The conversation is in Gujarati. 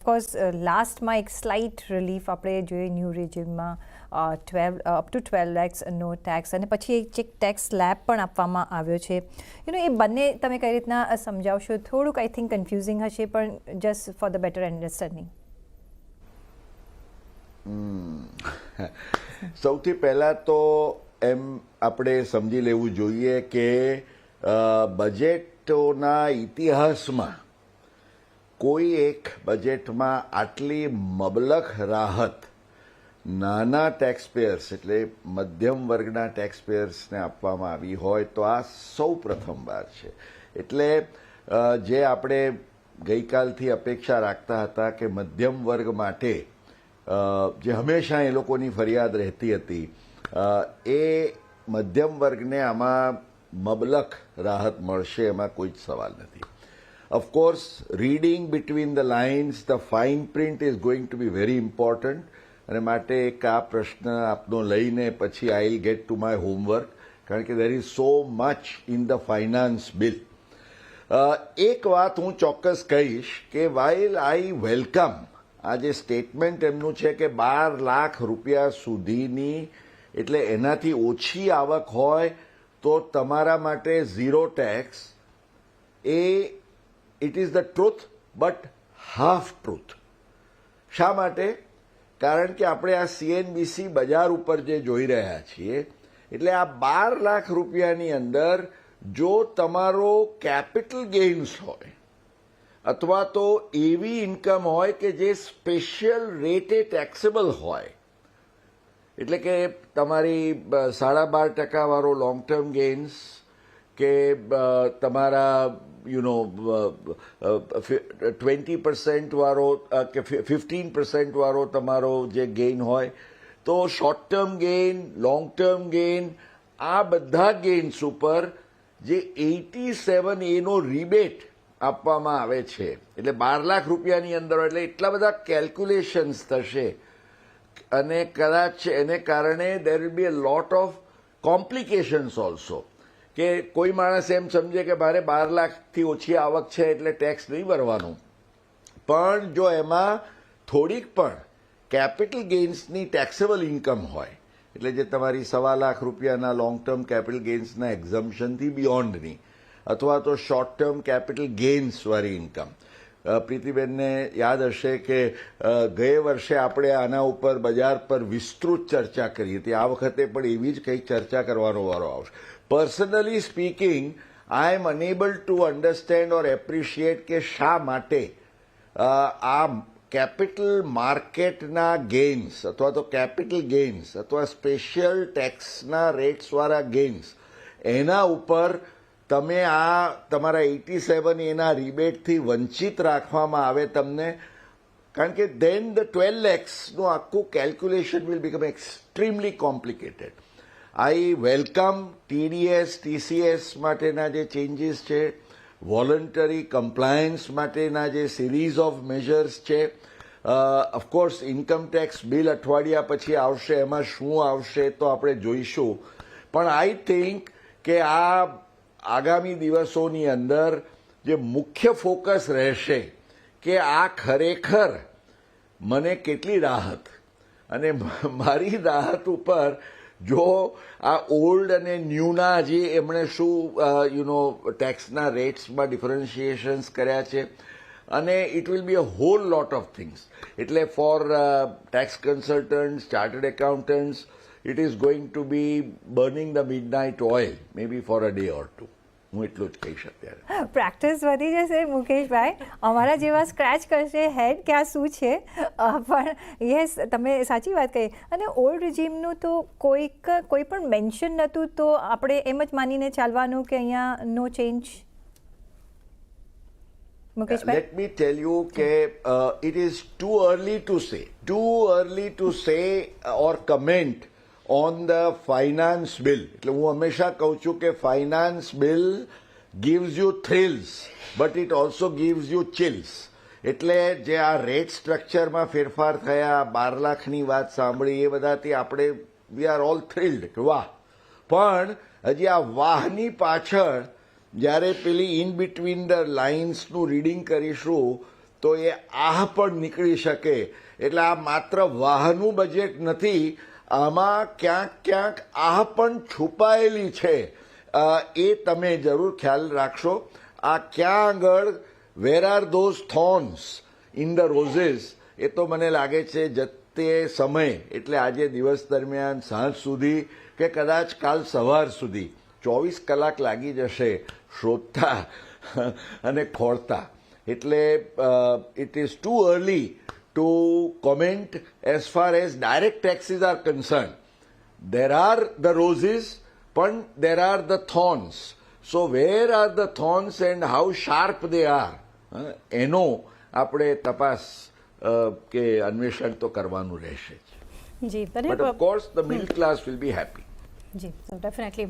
ઓફકોર્સ લાસ્ટમાં એક સ્લાઇટ રિલીફ આપણે જોઈએ ન્યૂ રિજિમમાં 12 અપ ટુ 12 lakhs નો ટેક્સ અને પછી એક ટેક્સ સ્લેબ પણ આપવામાં આવ્યો છે. એ બંને તમે કઈ રીતના સમજાવશો? થોડુંક આઈ થિંક કન્ફ્યુઝિંગ હશે, પણ just for the better understanding. સૌથી પહેલા તો એમ આપણે સમજી લેવું જોઈએ કે બજેટોના ઇતિહાસમાં કોઈ એક બજેટમાં આટલી મબલખ રાહત નાના ટેક્સપેયર્સ એટલે મધ્યમ વર્ગના ટેક્સપેયર્સને આપવામાં આવી હોય તો આ સૌ પ્રથમવાર છે. એટલે જે આપણે ગઈકાલથી અપેક્ષા રાખતા હતા કે મધ્યમ વર્ગ માટે જે હંમેશા એ લોકોની ફરિયાદ રહેતી હતી એ મધ્યમ વર્ગને આમાં મબલખ રાહત મળશે એમાં કોઈ જ સવાલ નથી. Of course, reading between the lines, the fine print is going to be very important. અને માટે એક આ પ્રશ્ન આપનો લઈને પછી I will get to my homework, કારણ કે there is so much in the finance bill. એક વાત હું ચોક્કસ કહીશ કે while I welcome આ જે સ્ટેટમેન્ટ એમનું છે કે 12 લાખ રૂપિયા સુધીની એટલે એનાથી ઓછી આવક હોય તો તમારા માટે zero tax, it is the truth but half truth. શા માટે? કારણ કે આપણે આ CNBC બજાર ઉપર જે જોઈ રહ્યા છીએ એટલે આ 12 લાખ રૂપિયાની અંદર જો તમારો કેપિટલ ગેઇન્સ હોય અથવા તો એવી ઇન્કમ હોય કે જે સ્પેશિયલ રેટે ટેક્સેબલ હોય, એટલે કે તમારી 12.5% વાળો લોંગ ટર્મ ગેઇન્સ કે તમારા 20% વાળો કે 15% વાળો તમારો જે ગેઇન હોય, તો short term gain, long term gain, આ બધા ગેઇન્સ ઉપર જે 87A નો રિબેટ આપવામાં આવે છે એટલે 12 લાખ રૂપિયાની અંદર એટલે એટલા બધા કેલ્ક્યુલેશન્સ થશે અને કદાચ એને કારણે there will be a lot of complications also. કે કોઈ માણસ એમ સમજે કે મારે 12 લાખથી ઓછી આવક છે એટલે ટેક્સ નહીં ભરવાનું, પણ જો એમાં થોડીક પણ કેપિટલ ગેઇન્સની ટેક્સેબલ ઇન્કમ હોય એટલે જે તમારી 1.25 લાખ રૂપિયાના લોંગ ટર્મ કેપિટલ ગેઇન્સના એક્ઝમ્પશનથી બિયોન્ડની અથવા તો શોર્ટ ટર્મ કેપિટલ ગેઇન્સ વાળી ઇન્કમ. પ્રીતિબેનને યાદ હશે કે ગયે વર્ષે આપણે આના ઉપર બજાર પર વિસ્તૃત ચર્ચા કરી હતી. આ વખતે પણ એવી જ કંઈક ચર્ચા કરવાનો વારો આવશે. Personally speaking, I am unable to understand or appreciate કે શા માટે આ કેપિટલ માર્કેટના ગેઇન્સ અથવા તો કેપિટલ ગેઇન્સ અથવા સ્પેશિયલ ટેક્સના રેટ્સવાળા ગેઇન્સ એના ઉપર તમે આ તમારા 87A ના રિબેટથી વંચિત રાખવામાં આવે તમને, કારણ કે ધેન ધ 12 lakhsનું આખું calculation will become extremely complicated. I welcome TDS, TCS માટેના જે ચેન્જીસ છે, વોલન્ટરી કમ્પ્લાયન્સ માટેના જે સિરીઝ ઓફ મેજર્સ છે. ઓફકોર્સ ઇન્કમ ટેક્સ બિલ અઠવાડિયા પછી આવશે, એમાં શું આવશે તો આપણે જોઈશું, પણ આઈ થિંક કે આ આગામી દિવસોની અંદર જે મુખ્ય ફોકસ રહેશે કે આ ખરેખર મને કેટલી રાહત, અને મારી રાહત ઉપર જો આ ઓલ્ડ અને ન્યૂના જે એમણે શું ટેક્સના રેટ્સમાં ડિફરન્શિએશન્સ કર્યા છે, અને it will be a whole lot of things. એટલે for tax consultants, chartered accountants, it is going to be burning the midnight oil maybe for a day or two. હું એટલું જ કહીશ અત્યારે. પ્રેક્ટિસ વધી જશે મુકેશભાઈ, અમારા જેવા સ્ક્રેચ કરશે હેડ કે આ શું છે, પણ યસ તમે સાચી વાત કહી. અને ઓલ્ડ રિજીમનું તો કોઈ પણ મેન્શન નહોતું, તો આપણે એમ જ માનીને ચાલવાનું કે અહીંયા નો change. Mukeshbhai, let me tell you કે it is too early to say or comment on the finance bill. એટલે હું હંમેશા કહું છું કે finance bill gives you thrills but it also gives you chills. એટલે જે આ રેટ સ્ટ્રક્ચરમાં ફેરફાર થયા, 12 લાખની વાત સાંભળી, એ બધાથી આપણે વી આર ઓલ થ્રિલ્ડ કે વાહ, પણ હજી આ વાહની પાછળ જ્યારે પેલી ઇન બિટવીન ધ લાઇન્સનું રીડિંગ કરીશું તો એ આહ પણ નીકળી શકે. એટલે આ માત્ર વાહનું બજેટ નથી, આમાં ક્યાંક ક્યાંક આહ પણ છુપાયેલી છે. એ તમે જરૂર ખ્યાલ રાખશો. આ ક્યાં આગળ where are those thorns in the roses, એ તો મને લાગે છે તે સમય એટલે આજે દિવસ દરમિયાન સાંજ સુધી કે કદાચ કાલ સવાર સુધી 24 કલાક લાગી જશે શોધતા અને ખોળતા. એટલે it is too early to comment as far as direct taxes are concern. there are the roses, પણ there are the thorns. So where are the thorns and how sharp they are? એનો આપણે તપાસ કે અન્વેષણ તો કરવાનું રહેશે જ. જી, But of course the middle class will be happy. G, so definitely